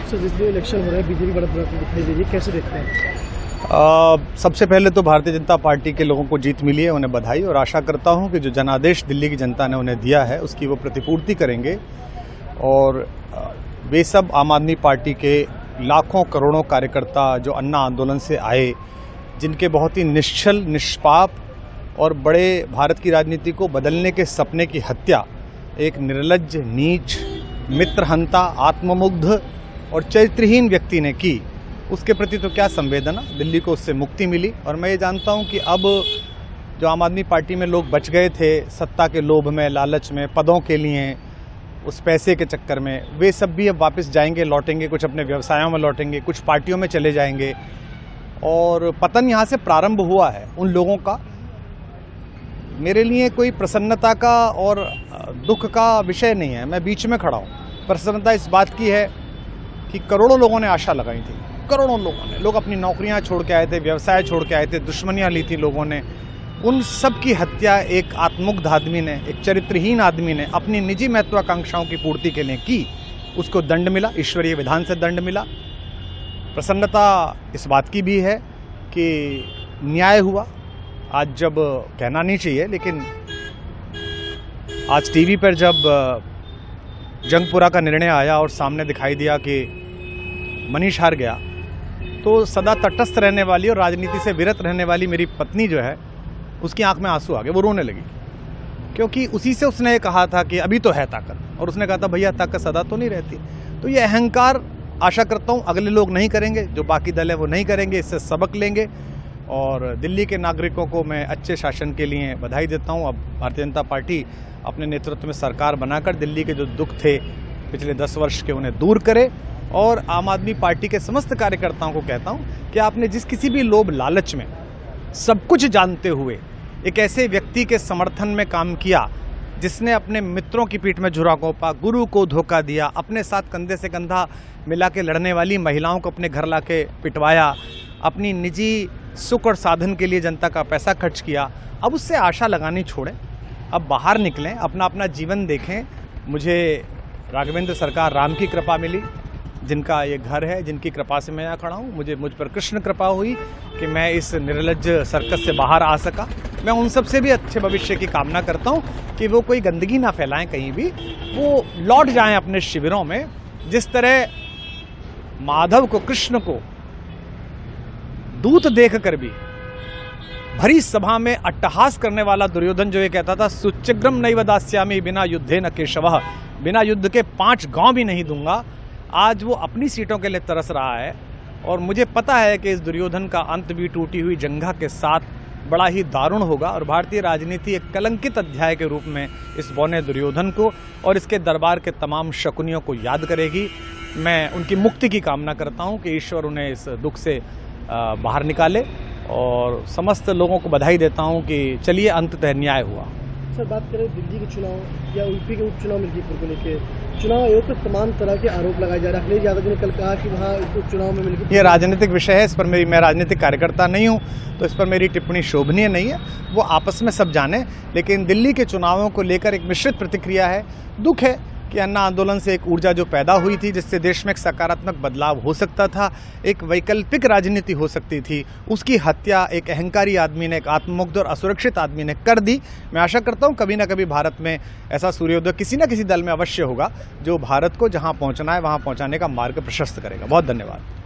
Sir जिस दिन election हो रहा है बीजेपी बढ़त दिखाई दे रही है, कैसे देखते हैं? सबसे पहले तो भारतीय जनता पार्टी के लोगों को जीत मिली है, उन्हें बधाई, और आशा करता हूं कि जो जनादेश दिल्ली की जनता ने उन्हें दिया है उसकी वो प्रतिपूर्ति करेंगे। और वे सब आम आदमी पार्टी के लाखों करोड़ों कार्यकर्ता जो अन्ना आंदोलन से आए, जिनके बहुत ही निश्चल निष्पाप और बड़े भारत की राजनीति को बदलने के सपने की हत्या एक निर्लज्ज, नीच, मित्रहंता, आत्ममुग्ध और चरित्रहीन व्यक्ति ने की, उसके प्रति तो क्या संवेदना। दिल्ली को उससे मुक्ति मिली। और मैं ये जानता हूँ कि अब जो आम आदमी पार्टी में लोग बच गए थे सत्ता के लोभ में, लालच में, पदों के लिए, उस पैसे के चक्कर में, वे सब भी अब वापस जाएंगे, लौटेंगे, कुछ अपने व्यवसायों में लौटेंगे, कुछ पार्टियों में चले जाएंगे। और पतन यहाँ से प्रारंभ हुआ है उन लोगों का। मेरे लिए कोई प्रसन्नता का और दुख का विषय नहीं है, मैं बीच में खड़ा हूँ। प्रसन्नता इस बात की है कि करोड़ों लोगों ने आशा लगाई थी, करोड़ों लोगों ने, लोग अपनी नौकरियां छोड़ के आए थे, व्यवसाय छोड़ के आए थे, दुश्मनियां ली थी लोगों ने, उन सब की हत्या एक आत्ममुग्ध आदमी ने, एक चरित्रहीन आदमी ने अपनी निजी महत्वाकांक्षाओं की पूर्ति के लिए की। उसको दंड मिला, ईश्वरीय विधान से दंड मिला। प्रसन्नता इस बात की भी है कि न्याय हुआ। आज जब कहना नहीं चाहिए, लेकिन आज टीवी पर जब जंगपुरा का निर्णय आया और सामने दिखाई दिया कि मनीष हार गया, तो सदा तटस्थ रहने वाली और राजनीति से विरत रहने वाली मेरी पत्नी जो है, उसकी आंख में आंसू आ गए, वो रोने लगी। क्योंकि उसी से उसने ये कहा था कि अभी तो है ताकत, और उसने कहा था भैया ताकत सदा तो नहीं रहती। तो ये अहंकार आशा करता हूँ अगले लोग नहीं करेंगे, जो बाकी दल है वो नहीं करेंगे, इससे सबक लेंगे। और दिल्ली के नागरिकों को मैं अच्छे शासन के लिए बधाई देता हूँ। अब भारतीय जनता पार्टी अपने नेतृत्व में सरकार बनाकर दिल्ली के जो दुख थे पिछले 10 वर्ष के, उन्हें दूर करे। और आम आदमी पार्टी के समस्त कार्यकर्ताओं को कहता हूं कि आपने जिस किसी भी लोभ लालच में, सब कुछ जानते हुए एक ऐसे व्यक्ति के समर्थन में काम किया जिसने अपने मित्रों की पीठ में झुरा घोंपा, गुरु को धोखा दिया, अपने साथ कंधे से कंधा मिला के लड़ने वाली महिलाओं को अपने घर ला के पिटवाया, अपनी निजी सुख और साधन के लिए जनता का पैसा खर्च किया, अब उससे आशा लगानी छोड़ें, अब बाहर निकलें, अपना अपना जीवन देखें। मुझे राघवेंद्र सरकार राम की कृपा मिली, जिनका ये घर है, जिनकी कृपा से मैं यहाँ खड़ा हूँ। मुझ पर कृष्ण कृपा हुई कि मैं इस निर्लज्ज सर्कस से बाहर आ सका। मैं उन सब से भी अच्छे भविष्य की कामना करता हूँ कि वो कोई गंदगी ना फैलाएं कहीं भी, वो लौट जाएं अपने शिविरों में। जिस तरह माधव को, कृष्ण को दूत देख कर भी भरी सभा में अट्टहास करने वाला दुर्योधन जो ये कहता था सुचिग्रम नैव दास्यामि बिना युद्धे न केशवः, बिना युद्ध के 5 गांव भी नहीं दूंगा, आज वो अपनी सीटों के लिए तरस रहा है। और मुझे पता है कि इस दुर्योधन का अंत भी टूटी हुई जंघा के साथ बड़ा ही दारुण होगा। और भारतीय राजनीति एक कलंकित अध्याय के रूप में इस बौने दुर्योधन को और इसके दरबार के तमाम शकुनियों को याद करेगी। मैं उनकी मुक्ति की कामना करता हूं कि ईश्वर उन्हें इस दुख से बाहर निकाले, और समस्त लोगों को बधाई देता हूं कि चलिए अंततः न्याय हुआ। सर बात करें दिल्ली के चुनाव या यूपी के उपचुनाव मिल्कीपुर को लेकर, चुनाव आयोग पर तमाम तरह के आरोप लगाए जा रहे हैं। अखिलेश यादव ने कल कहा कि वहाँ उपचुनाव में मिल्कीपुर, ये राजनीतिक विषय है, इस पर मैं राजनीतिक कार्यकर्ता नहीं हूँ, तो इस पर मेरी टिप्पणी शोभनीय नहीं है, वो आपस में सब जाने। लेकिन दिल्ली के चुनावों को लेकर एक मिश्रित प्रतिक्रिया है। दुख है कि अन्ना आंदोलन से एक ऊर्जा जो पैदा हुई थी, जिससे देश में एक सकारात्मक बदलाव हो सकता था, एक वैकल्पिक राजनीति हो सकती थी, उसकी हत्या एक अहंकारी आदमी ने, एक आत्ममुग्ध और असुरक्षित आदमी ने कर दी। मैं आशा करता हूं कभी ना कभी भारत में ऐसा सूर्योदय किसी न किसी दल में अवश्य होगा, जो भारत को जहां पहुंचना है वहां पहुंचाने का मार्ग प्रशस्त करेगा। बहुत धन्यवाद।